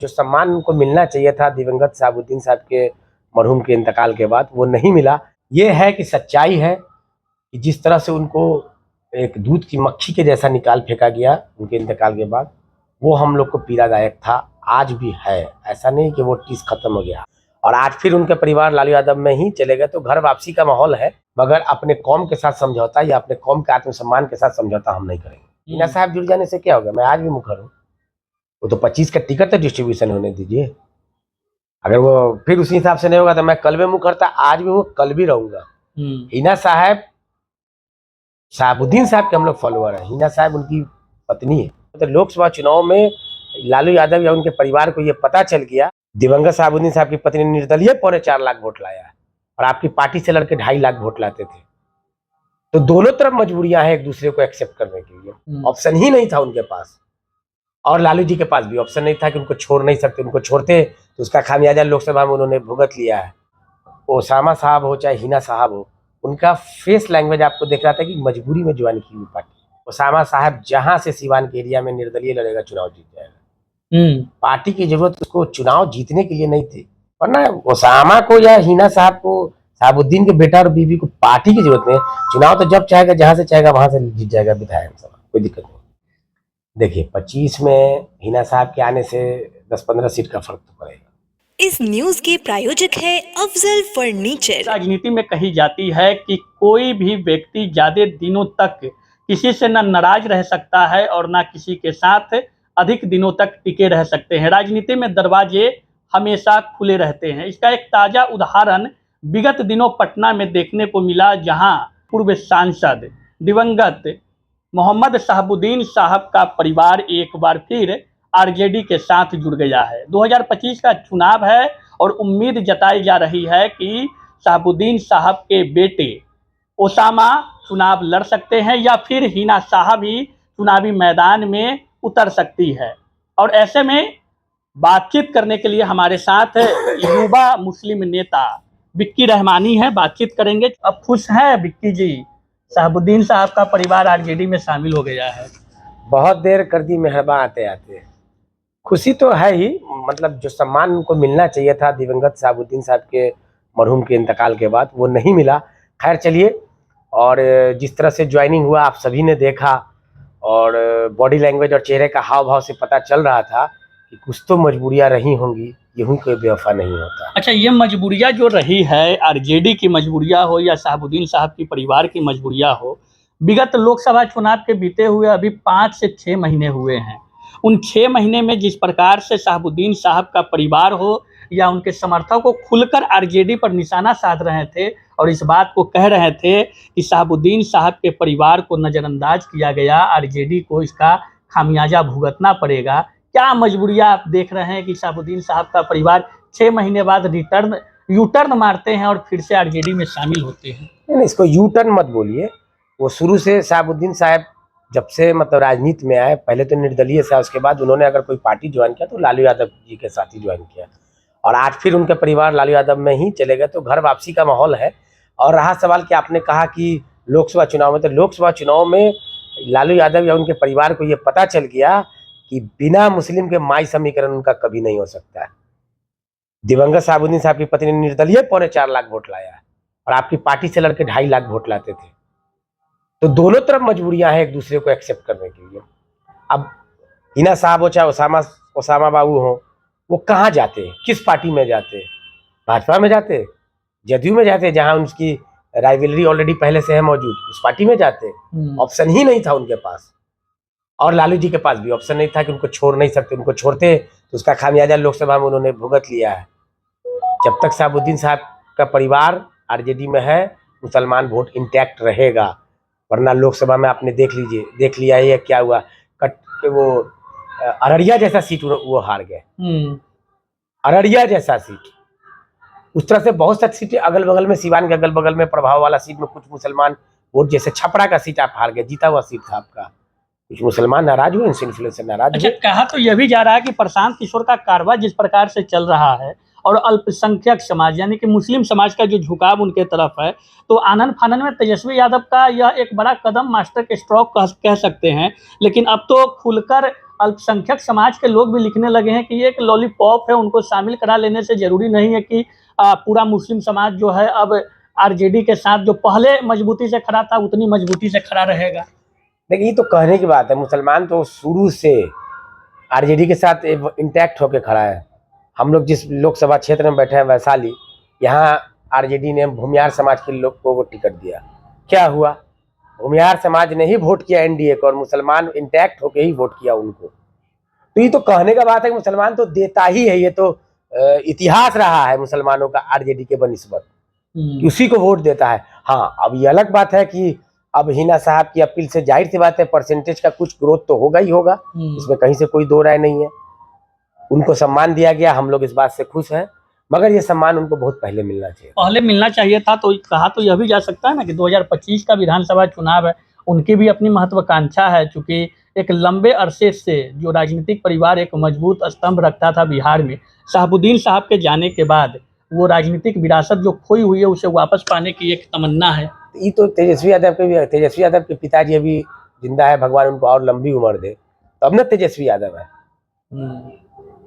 जो सम्मान उनको मिलना चाहिए था दिवंगत शहाबुद्दीन साहब के मरहूम के इंतकाल के बाद, वो नहीं मिला। ये है कि सच्चाई है कि जिस तरह से उनको एक दूध की मक्खी के जैसा निकाल फेंका गया उनके इंतकाल के बाद, वो हम लोग को पीड़ादायक था, आज भी है। ऐसा नहीं कि वो चीज़ खत्म हो गया और आज फिर उनके परिवार लालू यादव में ही चले गए, तो घर वापसी का माहौल है, मगर अपने कौम के साथ समझौता या अपने कौम के आत्मसम्मान के साथ समझौता हम नहीं करेंगे। हिना साहब जुड़ जाने से क्या होगा? मैं आज भी मुखर हूँ। वो तो 25 का टिकट तो डिस्ट्रीब्यूशन होने दीजिए। अगर वो फिर उसी हिसाब से नहीं होगा तो मैं कल भी मुँह करता, आज भी हूँ, कल भी रहूंगा। हिना साहब शहाबुद्दीन साहब के हम लोग फॉलोअर हैं। हिना साहब उनकी पत्नी है। तो लोकसभा चुनाव में लालू यादव या उनके परिवार को ये पता चल गया दिवंगत शहाबुद्दीन साहब की पत्नी निर्दलीय 4.25 लाख वोट लाया है और आपकी पार्टी से लड़के 2.5 लाख वोट लाते थे, तो दोनों तरफ मजबूरियां हैं एक दूसरे को एक्सेप्ट करने के लिए। ऑप्शन ही नहीं था उनके पास, और लालू जी के पास भी ऑप्शन नहीं था कि उनको छोड़ नहीं सकते। उनको छोड़ते तो उसका खामियाजा लोकसभा में उन्होंने भुगत लिया है। ओसामा साहब हो चाहे हिना साहब हो, उनका फेस लैंग्वेज आपको देख रहा था कि मजबूरी में ज्वाइन की हुई पार्टी। ओसामा साहब जहां से सिवान के एरिया में निर्दलीय लड़ेगा, चुनाव जीत जाएगा। पार्टी की जरूरत उसको चुनाव जीतने के लिए नहीं थी, वरना ओसामा को या हिना साहब को, शहाबुद्दीन के बेटा और बीवी को पार्टी की जरूरत नहीं। चुनाव तो जब चाहेगा, जहां से चाहेगा वहां से जीत जाएगा विधायक सभा, कोई दिक्कत नहीं। देखिए 25 में हिना साहब के आने से 10-15 सीट का फर्क तो पड़ेगा। इस न्यूज के प्रायोजक है अफजल फर्नीचर। राजनीति में कही जाती है कि कोई भी व्यक्ति ज्यादा दिनों तक किसी से न नाराज रह सकता है और न किसी के साथ अधिक दिनों तक टिके रह सकते हैं। राजनीति में दरवाजे हमेशा खुले रहते हैं। इसका एक ताजा उदाहरण विगत दिनों पटना में देखने को मिला, जहां पूर्व सांसद दिवंगत मोहम्मद शहाबुद्दीन साहब का परिवार एक बार फिर आरजेडी के साथ जुड़ गया है। 2025 का चुनाव है और उम्मीद जताई जा रही है कि शहाबुद्दीन साहब के बेटे ओसामा चुनाव लड़ सकते हैं या फिर हिना साहब ही चुनावी मैदान में उतर सकती है। और ऐसे में बातचीत करने के लिए हमारे साथ युवा मुस्लिम नेता बिक्की रहमानी है। बातचीत करेंगे। अब खुश हैं बिक्की जी, शहाबुद्दीन साहब का परिवार आरजेडी में शामिल हो गया है? बहुत देर कर दी मेहरबान आते आते। खुशी तो है ही, मतलब जो सम्मान उनको मिलना चाहिए था दिवंगत शहाबुद्दीन साहब के मरहूम के इंतकाल के बाद, वो नहीं मिला। खैर चलिए, और जिस तरह से ज्वाइनिंग हुआ आप सभी ने देखा, और बॉडी लैंग्वेज और चेहरे का हाव भाव से पता चल रहा था कि कुछ तो मजबूरियां रही होंगी, यूं कोई बेवफा नहीं होता। अच्छा, ये मजबूरियां जो रही है, आरजेडी की मजबूरियां हो या शहाबुद्दीन साहब की परिवार की मजबूरियां हो, विगत लोकसभा चुनाव के बीते हुए अभी 5 से 6 महीने हुए हैं। उन 6 महीने में जिस प्रकार से शहाबुद्दीन साहब का परिवार हो या उनके समर्थक को खुलकर आरजेडी पर निशाना साध रहे थे और इस बात को कह रहे थे कि शहाबुद्दीन साहब के परिवार को नज़रअंदाज किया गया, आरजेडी को इसका खामियाजा भुगतना पड़ेगा। क्या मजबूरियां आप देख रहे हैं कि शहाबुद्दीन साहब का परिवार 6 महीने बाद यू टर्न मारते हैं और फिर से आरजेडी में शामिल होते हैं? नहीं, इसको यू टर्न मत बोलिए। वो शुरू से शहाबुद्दीन साहब जब से मतलब राजनीति में आए, पहले तो निर्दलीय था, उसके बाद उन्होंने अगर कोई पार्टी ज्वाइन किया तो लालू यादव जी के साथ ही ज्वाइन किया, और आज फिर उनके परिवार लालू यादव में ही चले गए, तो घर वापसी का माहौल है। और रहा सवाल कि आपने कहा कि लोकसभा चुनाव में, तो लोकसभा चुनाव में लालू यादव या उनके परिवार को ये पता चल गया कि बिना मुस्लिम के माई समीकरण उनका कभी नहीं हो सकता है। दिवंगत शहाबुद्दीन साहब की पत्नी निर्दलीय 4.25 लाख वोट लाया है और आपकी पार्टी से लड़के 2.5 लाख वोट लाते थे, तो दोनों तरफ मजबूरियां हैं एक दूसरे को एक्सेप्ट करने के लिए। अब हिना साहब हो चाहे ओसामा बाबू हो, वो कहाँ जाते हैं, किस पार्टी में जाते हैं? भाजपा में जाते हैं, जदयू में जाते हैं, जहां उनकी राइवलरी ऑलरेडी पहले से है मौजूद, उस पार्टी में जाते हैं। ऑप्शन ही नहीं था उनके पास, और लालू जी के पास भी ऑप्शन नहीं था कि उनको छोड़ नहीं सकते। उनको छोड़ते तो उसका खामियाजा लोकसभा में उन्होंने भुगत लिया है। जब तक शहाबुद्दीन साहब का परिवार आरजेडी में है, मुसलमान वोट इंटैक्ट रहेगा, वरना लोकसभा में आपने देख लिया है क्या हुआ। वो अररिया जैसा सीट वो हार गए। अररिया जैसा सीट, उस तरह से बहुत सारी सीटें अगल बगल में, सिवान के अगल बगल में प्रभाव वाला सीट में कुछ मुसलमान वोट, जैसे छपरा का सीट आप हार गए, जीता हुआ सीट था आपका, कुछ मुसलमान नाराज हुए, इनफ्लुएंस से नाराज हुए। अच्छा, कहा तो यह भी जा रहा है कि प्रशांत किशोर का कारवा जिस प्रकार से चल रहा है और अल्पसंख्यक समाज यानी कि मुस्लिम समाज का जो झुकाव उनके तरफ है, तो आनन फानन में तेजस्वी यादव का यह एक बड़ा कदम, मास्टर के स्ट्रोक कह सकते हैं। लेकिन अब तो खुलकर अल्पसंख्यक समाज के लोग भी लिखने लगे हैं कि ये एक लॉलीपॉप है, उनको शामिल करा लेने से जरूरी नहीं है कि पूरा मुस्लिम समाज जो है अब आरजेडी के साथ जो पहले मजबूती से खड़ा था उतनी मजबूती से खड़ा रहेगा। देखिए ये तो कहने की बात है, मुसलमान तो शुरू से आरजेडी के साथ इंटैक्ट होकर खड़ा है। हम लोग जिस लोकसभा क्षेत्र में बैठे हैं वैशाली, यहाँ आरजेडी ने भूमिहार समाज के लोग को टिकट दिया। क्या हुआ, भूमिहार समाज ने ही वोट किया एनडीए को और मुसलमान इंटैक्ट होकर ही वोट किया उनको। तो ये तो कहने का बात है कि मुसलमान तो देता ही है, ये तो इतिहास रहा है मुसलमानों का आरजेडी के बनिस्बत कि उसी को वोट देता है। हाँ, अब ये अलग बात है कि अब हिना साहब की अपील से जाहिर सी बात है परसेंटेज का कुछ ग्रोथ तो होगा ही होगा, इसमें कहीं से कोई दो राय नहीं है। उनको सम्मान दिया गया, हम लोग इस बात से खुश हैं, मगर ये सम्मान उनको बहुत पहले मिलना चाहिए था। तो कहा तो यह भी जा सकता है ना कि 2025 का विधानसभा चुनाव है, उनकी भी अपनी महत्वाकांक्षा है, चूंकि एक लंबे अरसे से जो राजनीतिक परिवार एक मजबूत स्तंभ रखता था बिहार में, शहाबुद्दीन साहब के जाने के बाद वो राजनीतिक विरासत जो खोई हुई है उसे वापस पाने की एक तमन्ना है। ये तो तेजस्वी यादव के पिताजी अभी जिंदा है, भगवान उनको और लंबी उम्र दे। तो अब ना तेजस्वी यादव है,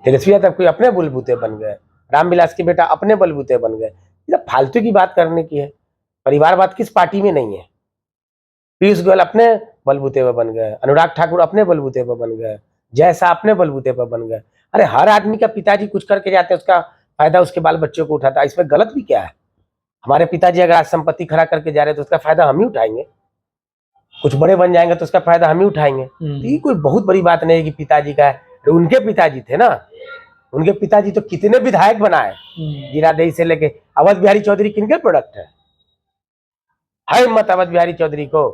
तेजस्वी यादव कोई अपने बलबूते बन गए, रामविलास के बेटा अपने बलबूते बन गए। ये फालतू की बात करने की है। परिवारवाद किस पार्टी में नहीं है। पीयूष गोयल अपने बलबूते पर बन गए, अनुराग ठाकुर अपने बलबूते पर बन गए, जय शाह अपने बलबूते पर बन गए। अरे हर आदमी का पिताजी कुछ करके जाते हैं, उसका फायदा उसके बाल बच्चों को उठाता है, इसमें गलत भी क्या है। हमारे पिताजी अगर आज संपत्ति खड़ा करके जा रहे हैं तो उसका फायदा हम ही उठाएंगे, कुछ बड़े बन जाएंगे तो उसका फायदा हम ही उठाएंगे। तो ये कोई बहुत बड़ी बात नहीं है कि पिताजी का है। तो उनके पिताजी थे ना, उनके पिताजी तो कितने विधायक बनाए, जीरादेई से लेके। अवध बिहारी चौधरी किनके प्रोडक्ट है हिम्मत अवध बिहारी चौधरी को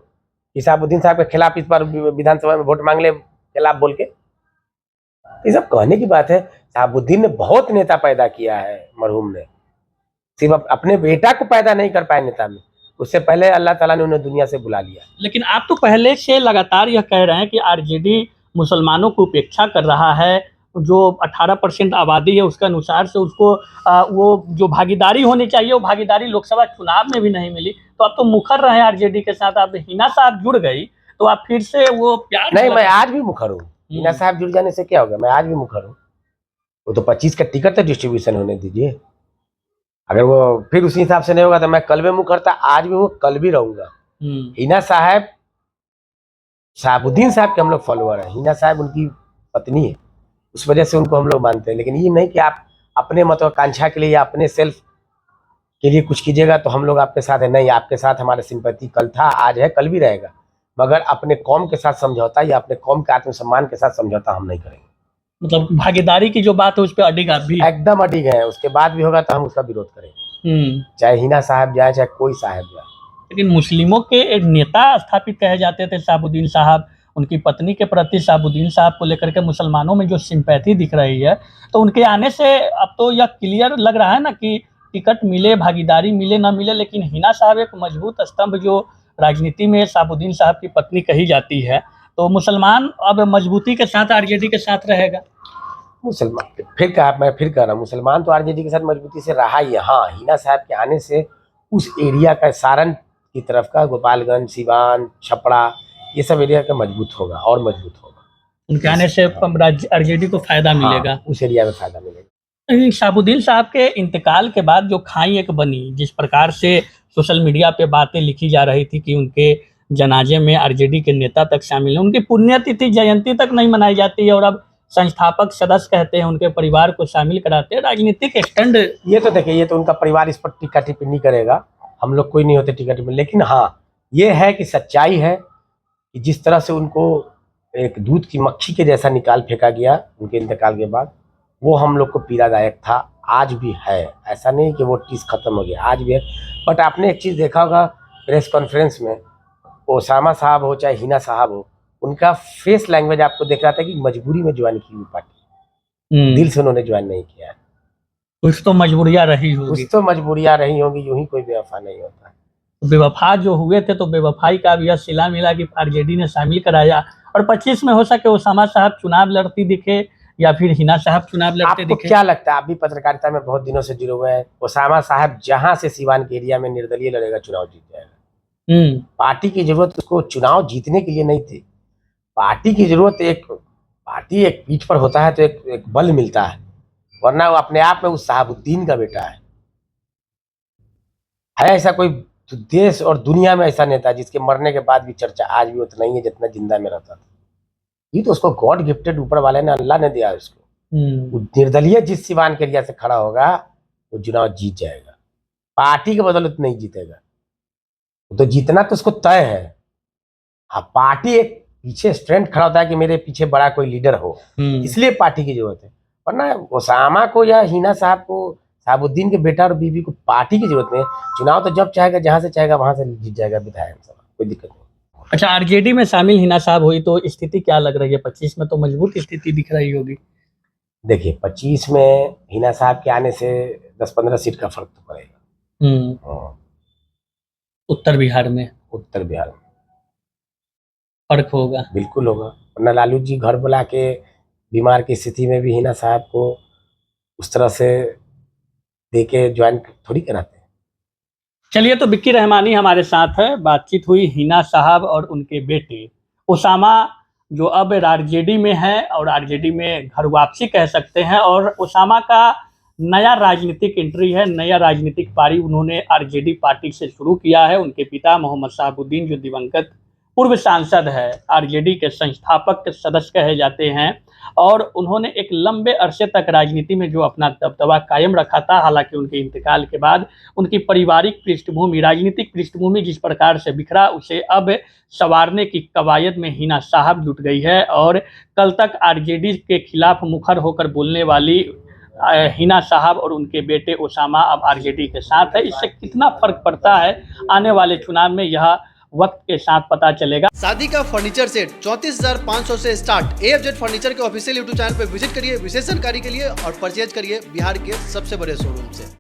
कि शहाबुद्दीन साहब के खिलाफ इस बार विधानसभा में वोट मांग ले खिलाफ बोल के। ये सब कहने की बात है। शहाबुद्दीन ने बहुत नेता पैदा किया है, मरहूम ने सिर्फ अपने बेटा को पैदा नहीं कर पाए नेता में, उससे पहले अल्लाह ताला ने उन्हें दुनिया से बुला लिया। लेकिन आप तो पहले से लगातार यह कह रहे हैं कि आरजेडी मुसलमानों को उपेक्षा कर रहा है, जो 18% आबादी है उसके अनुसार से उसको वो जो भागीदारी होनी चाहिए वो भागीदारी लोकसभा चुनाव में भी नहीं मिली। तो आप तो मुखर रहे आरजेडी के साथ, आप हिना साहब जुड़ गई तो आप फिर से वो प्यार नहीं, मैं आज भी मुखर हूँ। हिना साहब जुड़ जाने से क्या होगा, मैं आज भी मुखर हूँ। वो तो 25 का टिकट तो डिस्ट्रीब्यूशन होने दीजिए। अगर वो फिर उसी हिसाब से नहीं होगा तो मैं कल भी मुखर था, आज भी हूँ, कल भी रहूंगा। हिना साहब शहाबुद्दीन साहब के हम लोग फॉलोअर हैं, हिना साहब उनकी पत्नी है, उस वजह से उनको हम लोग मानते हैं। लेकिन ये नहीं कि आप अपने महत्वाकांक्षा के लिए या अपने सेल्फ के लिए कुछ कीजिएगा तो हम लोग आपके साथ है। नहीं, आपके साथ हमारा सिंपैथी कल था, आज है, कल भी रहेगा, मगर अपने कौम के साथ समझौता या अपने कौम के आत्मसम्मान के साथ समझौता हम नहीं करेंगे। मतलब भागीदारी की जो बात है उस पर अडिग आप भी एकदम अडिग है। उसके बाद भी होगा तो हम उसका विरोध करेंगे, चाहे हिना साहब जाए चाहे कोई साहब जाए। लेकिन मुस्लिमों के एक नेता स्थापित कहे जाते थे शहाबुद्दीन साहब, उनकी पत्नी के प्रति शहाबुद्दीन साहब को लेकर के मुसलमानों में जो सिंपैथी दिख रही है, तो उनके आने से अब तो यह क्लियर लग रहा है ना कि टिकट मिले, भागीदारी मिले ना मिले, लेकिन हिना साहब एक मजबूत स्तंभ जो राजनीति में शहाबुद्दीन साहब की पत्नी कही जाती है, तो मुसलमान अब मजबूती के साथ आरजेडी के साथ रहेगा। मुसलमान मैं फिर कह रहा हूँ, मुसलमान तो आरजेडी के साथ मजबूती से रहा ही है। हाँ, हिना साहब के आने से उस एरिया का, सारण की तरफ का, गोपालगंज, सिवान, छपरा, ये सब एरिया का मजबूत होगा और मजबूत होगा। उनके आने से आरजेडी को फायदा मिलेगा। हाँ, उस एरिया में फायदा मिलेगा। शहाबुद्दीन साहब के इंतकाल के बाद जो खाई एक बनी, जिस प्रकार से सोशल मीडिया पे बातें लिखी जा रही थी कि उनके जनाजे में आरजेडी के नेता तक शामिल हैं, उनकी पुण्यतिथि जयंती तक नहीं मनाई जाती है और अब संस्थापक सदस्य कहते हैं उनके परिवार को शामिल कराते हैं। राजनीतिक स्टैंड ये तो देखिए, ये तो उनका परिवार इस पर टीका टिप्पणी करेगा, हम लोग कोई नहीं होते टीका टिप्पणी। लेकिन हाँ, ये है कि सच्चाई है कि जिस तरह से उनको एक दूध की मक्खी के जैसा निकाल फेंका गया उनके इंतकाल के बाद, वो हम लोग को पीड़ादायक था, आज भी है। ऐसा नहीं कि वो चीज़ खत्म हो गया, आज भी है। बट आपने एक चीज़ देखा होगा प्रेस कॉन्फ्रेंस में, ओसामा साहब हो चाहे हिना साहब हो, उनका फेस लैंग्वेज आपको देख रहा था कि मजबूरी में ज्वाइन की हुई पार्टी, दिल से उन्होंने ज्वाइन नहीं किया। कुछ तो मजबूरियां रही होगी, कुछ तो मजबूरियां रही होंगी, यूं ही कोई बेवफा नहीं होता। बेवफा जो हुए थे तो बेवफाई का भी यह सिला मिला कि आरजेडी ने शामिल कराया। और 25 में हो सके ओसामा साहब चुनाव लड़ती दिखे या फिर हिना साहब चुनाव लड़ते दिखे। क्या लगता है, आप भी पत्रकारिता में बहुत दिनों से जुड़े हुए हैं, ओसामा साहब जहां से सिवान के एरिया में निर्दलीय लड़ेगा चुनाव जीत जाएगा। पार्टी की जरूरत उसको चुनाव जीतने के लिए नहीं थी, पार्टी की जरूरत एक पार्टी एक पीठ पर होता है तो एक बल मिलता है, वरना वो अपने आप में उस शहाबुद्दीन का बेटा है ऐसा कोई देश और दुनिया में ऐसा नेता जिसके मरने के बाद भी चर्चा आज भी उतना ही है जितना जिंदा में रहता था। ये तो उसको गॉड गिफ्टेड ऊपर वाले ने, अल्लाह ने दिया उसको। वो निर्दलीय जिस सिवान के एरिया से खड़ा होगा वो चुनाव जीत जाएगा, पार्टी के बदौलत नहीं जीतेगा। तो जीतना तो उसको तय है। हाँ, पार्टी एक पीछे स्ट्रेंथ खड़ा होता है कि मेरे पीछे बड़ा कोई लीडर हो, इसलिए पार्टी की जरूरत है। वरना ओसामा को या हिना साहब को, शहाबुद्दीन के बेटा और बीवी को पार्टी की जरूरत नहीं है। चुनाव तो जब चाहेगा, जहां से चाहेगा वहां से जीत जाएगा विधायक सभा, कोई दिक्कत नहीं। अच्छा, आरजेडी में शामिल हिना साहब हुई तो स्थिति क्या लग रही है? 25 में तो मजबूत स्थिति दिख रही होगी। देखिए 25 में हिना साहब के आने से 10-15 सीट का फर्क तो पड़ेगा। उत्तर बिहार में फर्क होगा, बिल्कुल होगा। वरना लालू जी घर बुला के बीमार की स्थिति में भी हिना साहब को उस तरह से देके ज्वाइन थोड़ी कराते हैं। चलिए, तो विक्की रहमानी हमारे साथ है। बातचीत हुई हिना साहब और उनके बेटे ओसामा, जो अब आरजेडी में है और आरजेडी में घर वापसी कह सकते हैं। और ओसामा का नया राजनीतिक एंट्री है, नया राजनीतिक पारी उन्होंने आरजेडी पार्टी से शुरू किया है। उनके पिता मोहम्मद शहाबुद्दीन, जो दिवंगत पूर्व सांसद है, आरजेडी के संस्थापक सदस्य कहे जाते हैं, और उन्होंने एक लंबे अरसे तक राजनीति में जो अपना दबदबा कायम रखा था। हालांकि उनके इंतकाल के बाद उनकी पारिवारिक पृष्ठभूमि, राजनीतिक पृष्ठभूमि जिस प्रकार से बिखरा, उसे अब संवारने की कवायद में हिना साहब जुट गई है। और कल तक आरजेडी के खिलाफ मुखर होकर बोलने वाली हिना साहब और उनके बेटे ओसामा अब आरजेडी के साथ है। इससे कितना फर्क पड़ता है आने वाले चुनाव में, यह वक्त के साथ पता चलेगा। शादी का फर्नीचर सेट 34,500 से स्टार्ट। AFZ फर्नीचर के ऑफिशियल YouTube चैनल पर विजिट करिए विशेष जानकारी के लिए और परचेज करिए बिहार के सबसे बड़े शोरूम से।